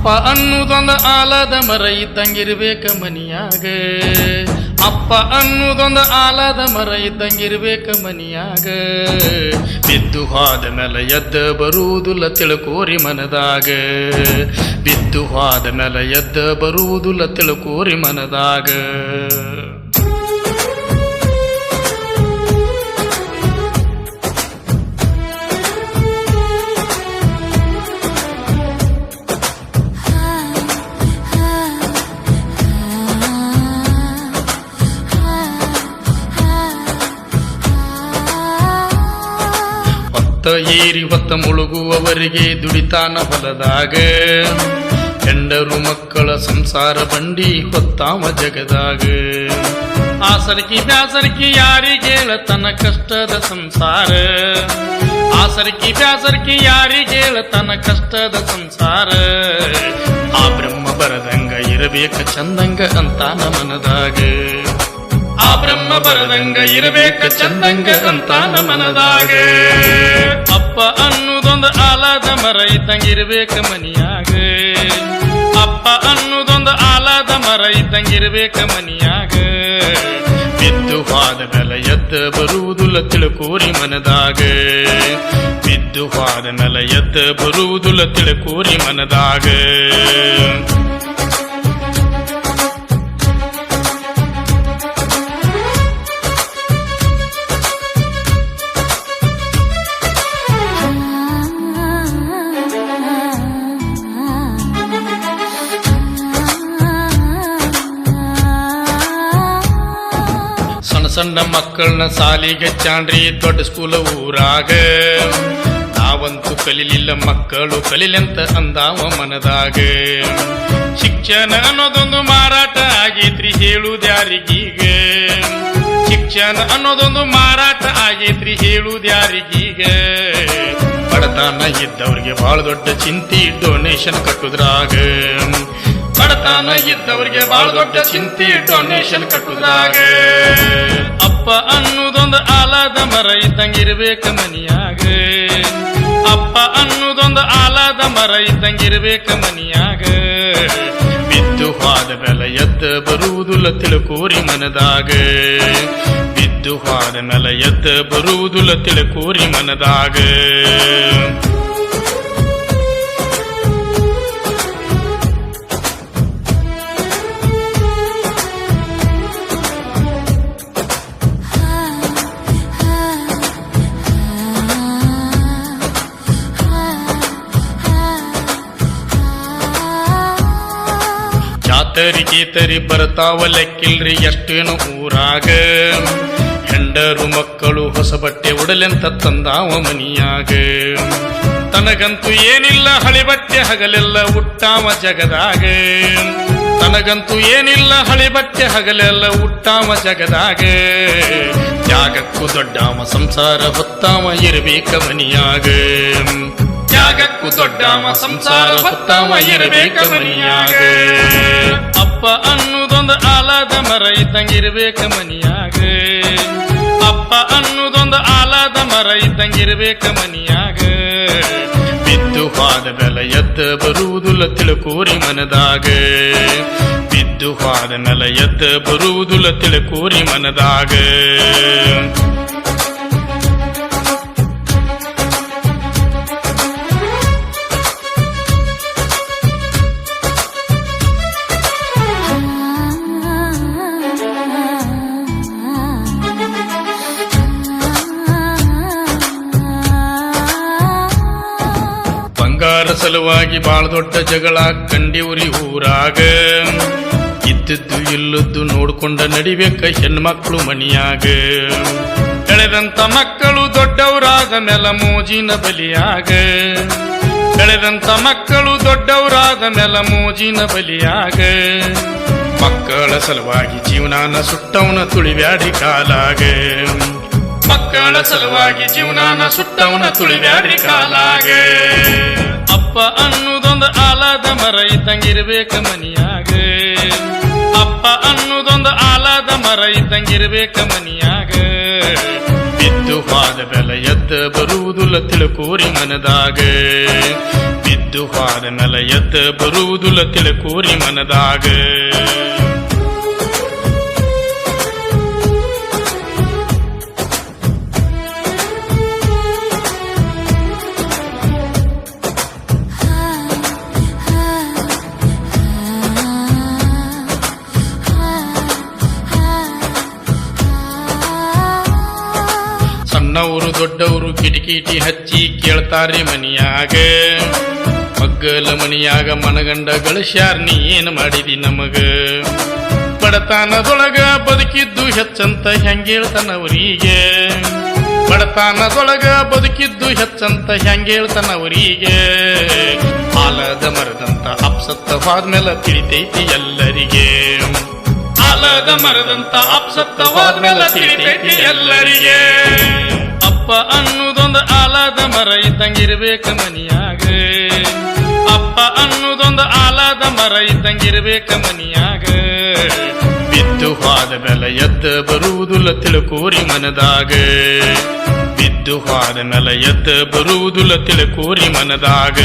ಅನ್ನುದೊಂದು ಆಲದ ಮರ ಇದ್ದಂಗಿರ್ಬೇಕ ಮನಿಯಾಗ. ಅಪ್ಪ ಅನ್ನುದೊಂದು ಆಲದ ಮರ ಇದ್ದಂಗಿರ್ಬೇಕ ಮನಿಯಾಗ. ಬಿದ್ದು ಹೋದ ಮೇಲೆ ಎದ್ದ ಬರುವುದಿಲ್ಲ ತಿಳ್ಕೋರಿ ಮನದಾಗ. ಬಿದ್ದು ಹೋದ ಮೇಲೆ ಎದ್ದ ಬರುವುದಿಲ್ಲ ತಿಳ್ಕೋರಿ ಮನದಾಗ. ಏರಿ ಹೊತ್ತ ಮುಳುಗುವವರಿಗೆ ದುಡಿತಾನ ಹೊಲದಾಗ. ಹೆಂಡರು ಮಕ್ಕಳ ಸಂಸಾರ ಬಂಡಿ ಹೊತ್ತಾವ ಜಗದಾಗ. ಆಸರಿಕಿ ಬ್ಯಾಸರಿಕಿ ಯಾರಿಗೇಳ ತನ್ನ ಕಷ್ಟದ ಸಂಸಾರ. ಆಸರಿಕಿ ಬ್ಯಾಸರಿಕಿ ಯಾರಿಗೇಳ ತನ್ನ ಕಷ್ಟದ ಸಂಸಾರ. ಆ ಬ್ರಹ್ಮ ಬರದಂಗ ಇರಬೇಕ ಚಂದಂಗ ಅಂತಾನ ಮನದಾಗ. ಆ ಬ್ರಹ್ಮ ಬರದಂಗ ಇರಬೇಕ ಚಂದಂಗ ಅಂತಾನ ಮನದಾಗ. ಅಪ್ಪ ಅನ್ನುದೊಂದು ಆಲದ ಮರ ಇದ್ದಂಗಿರ್ಬೇಕ ಮನಿಯಾಗ. ಅಪ್ಪ ಅನ್ನುದೊಂದು ಆಲದ ಮರ ಇದ್ದಂಗಿರ್ಬೇಕ ಮನಿಯಾಗ. ಬಿದ್ದು ಹೋದ ಮೇಲೆ ಎದ್ದ ಬರುವುದಿಲ್ಲ ತಿಳ್ಕೋರಿ ಮನದಾಗ. ಬಿದ್ದು ಹೋದ ಮೇಲೆ ಎದ್ದ ಬರುವುದಿಲ್ಲ ತಿಳ್ಕೋರಿ ಮನದಾಗ. ಸಣ್ಣ ಮಕ್ಕಳನ್ನ ಸಾಲಿಗೆ ಚಾಂಡ್ರಿ ದೊಡ್ಡ ಸ್ಕೂಲ್ ಊರಾಗ. ನಾವಂತೂ ಕಲಿಲಿಲ್ಲ ಮಕ್ಕಳು ಕಲಿಲೆಂತ ಅಂದಾವ ಮನದಾಗ. ಶಿಕ್ಷಣ ಅನ್ನೋದೊಂದು ಮಾರಾಟ ಆಗೈತ್ರಿ ಹೇಳುದ್ಯಾರಿಗೀಗ. ಶಿಕ್ಷಣ ಅನ್ನೋದೊಂದು ಮಾರಾಟ ಆಗೈತ್ರಿ ಹೇಳುದ್ಯಾರಿಗೀಗ. ಬಡತನ ಇದ್ದವ್ರಿಗೆ ಬಹಳ ದೊಡ್ಡ ಚಿಂತಿ ಡೊನೇಷನ್ ಕಟ್ಟುದ್ರಾಗ. ಬಡತನ ಇದ್ದವ್ರಿಗೆ ಬಹಳ ದೊಡ್ಡ ಚಿಂತಿ ಡೊನೇಷನ್ ಕಟ್ಟುದ್ರಾಗ. ಅಪ್ಪ ಅನ್ನುದೊಂದು ಆಲದ ಮರ ಇದ್ದಂಗಿರ್ಬೇಕ ಮನಿಯಾಗ. ಅಪ್ಪ ಅನ್ನುದೊಂದು ಆಲದ ಮರ ಇದ್ದಂಗಿರ್ಬೇಕ ಮನಿಯಾಗ. ಬಿದ್ದು ಹೋದ ಮೇಲೆ ಎದ್ದ ಬರುವುದಿಲ್ಲ ತಿಳ್ಕೋರಿ ಮನದಾಗ. ಬಿದ್ದು ಹೋದ ಮೇಲೆ ಎದ್ದ ಬರುವುದಿಲ್ಲ ತಿಳ್ಕೋರಿ ಮನದಾಗ. ಜಾತರಿ ಗೀತರಿ ಬರ್ತಾವ ಲೆಕ್ಕಿಲ್ರಿ ಎಷ್ಟೇನು ಊರಾಗ. ಹೆಂಡರು ಮಕ್ಕಳು ಹೊಸ ಬಟ್ಟೆ ಉಡಲೆಂತ ತಂದಾವ ಮನಿಯಾಗ. ತನಗಂತೂ ಏನಿಲ್ಲ ಹಳಿ ಬಟ್ಟೆ ಹಗಲೆಲ್ಲ ಹುಟ್ಟಾವ ಜಗದಾಗ. ತನಗಂತೂ ಏನಿಲ್ಲ ಹಳಿ ಬಟ್ಟೆ ಹಗಲೆಲ್ಲ ಹುಟ್ಟಾವ ಜಗದಾಗ. ಜಾಗಕ್ಕೂ ದೊಡ್ಡಾವ ಸಂಸಾರ ಹೊತ್ತಾವ ಇರಬೇಕ ಮನಿಯಾಗ. ಜಾಗಕ್ಕೂ ದೊಡ್ಡಾವ ಸಂಸಾರ ಹೊತ್ತಾವ ಇರಬೇಕ ಮನಿಯಾಗ. ಅಪ್ಪ ಅನ್ನುದೊಂದು ಆಲದ ಮರ ಇದ್ದಂಗಿರ್ಬೇಕ ಮನಿಯಾಗ. ಅಪ್ಪ ಅನ್ನುದೊಂದು ಆಲದ ಮರ ಇದ್ದಂಗಿರ್ಬೇಕ ಮನಿಯಾಗ. ಬಿದ್ದು ಹೋದ ಮೇಲೆ ಎದ್ದ ಬರುವುದಿಲ್ಲ ತಿಳ್ಕೋರಿ ಮನದಾಗ. ಬಿದ್ದು ಹೋದ ಮೇಲೆ ಎದ್ದ ಬರುವುದಿಲ್ಲ ತಿಳ್ಕೋರಿ ಮನದಾಗ. ಬಂಗಾರ ಸಲುವಾಗಿ ಬಾಳ ದೊಡ್ಡ ಜಗಳ ಕಂಡಿವ್ರಿ ಊರಾಗ. ಇದ್ದದ್ದು ಇಲ್ಲದ್ದು ನೋಡ್ಕೊಂಡ ನಡಿಬೇಕ ಹೆಣ್ಮಕ್ಳು ಮನಿಯಾಗ. ಬೆಳೆದಂತ ಮಕ್ಕಳು ದೊಡ್ಡವರಾದ ಮೇಲೆ ಮೋಜಿನ ಬಲಿಯಾಗ. ಬೆಳೆದಂತ ಮಕ್ಕಳು ದೊಡ್ಡವರಾದ ಮೇಲೆ ಮೋಜಿನ ಬಲಿಯಾಗ. ಮಕ್ಕಳ ಸಲುವಾಗಿ ಜೀವನಾನ ಸುಟ್ಟವನ ತುಳಿಬ್ಯಾಡಿ ಕಾಲಾಗ. ಮಕ್ಕಳ ಸಲುವಾಗಿ ಜೀವನಾನ ಸುಟ್ಟವನ ತುಳಿಬ್ಯಾಡಿ ಕಾಲಾಗ. ಅಪ್ಪ ಅನ್ನುದೊಂದು ಆಲದ ಮರ ಇದ್ದಂಗಿರ್ಬೇಕ ಮನಿಯಾಗ. ಅಪ್ಪ ಅನ್ನುದೊಂದು ಆಲದ ಮರ ಇದ್ದಂಗಿರ್ಬೇಕ ಮನಿಯಾಗ. ಬಿದ್ದು ಹೋದ ಬೆಲೆ ಎದ್ದ ಬರುವುದಿಲ್ಲ ತಿಳ್ಕೋರಿ ಮನದಾಗ. ಬಿದ್ದು ಬಿದ್ದು ಹಾದ ಮೇಲೆ ಎದ್ದ ಬರುವುದಿಲ್ಲ ತಿಳ್ಕೋರಿ ಮನದಾಗ ಸಣ್ಣವರು ದೊಡ್ಡವರು ಕಿಟಕಿಟಿ ಹಚ್ಚಿ ಕೇಳ್ತಾರಿ ಮನಿಯಾಗ ಮಗ್ಗಲ ಮನಿಯಾಗ ಮನಗಂಡ ಗಳಿಸ್ಯಾರ ನೀ ಏನ್ ಮಾಡಿದಿ ನಮಗ ಬಡತನದೊಳಗ ಬದುಕಿದ್ದು ಹೆಚ್ಚಂತ ಹೆಂಗೇಳ್ತಾನವರಿಗೆ ಬಡತನದೊಳಗ ಬದುಕಿದ್ದು ಹೆಚ್ಚಂತ ಹೆಂಗೇಳ್ತಾನವರಿಗೆ ಆಲದ ಮರದಂತ ಅಪ್ಸತ್ತ ಹೋದ್ಮೇಲೆ ತಿಳಿತೈತಿ ಎಲ್ಲರಿಗೆ ಆಲದ ಮರದಂತ ಅಪ್ಸತ್ತ ಹೋದ್ಮೇಲೆ ತಿಳಿತೈತಿ ಎಲ್ಲರಿಗೆ ಅಪ್ಪ ಅನ್ನುದೊಂದು ಆಲದ ಮರ ಇದ್ದಂಗಿರ್ಬೇಕ ಮನಿಯಾಗ ಅಪ್ಪ ಅನ್ನುದೊಂದು ಆಲದ ಮರ ಇದ್ದಂಗಿರ್ಬೇಕ ಮನಿಯಾಗ ಬಿದ್ದು ಹೋದ ಮೇಲೆ ಎದ್ದ ಬರುವುದಿಲ್ಲ ತಿಳ್ಕೋರಿ ಮನದಾಗ ಬಿದ್ದು ಹೋದ ಮೇಲೆ ಎದ್ದ ಬರುವುದಿಲ್ಲ ತಿಳ್ಕೋರಿ ಮನದಾಗ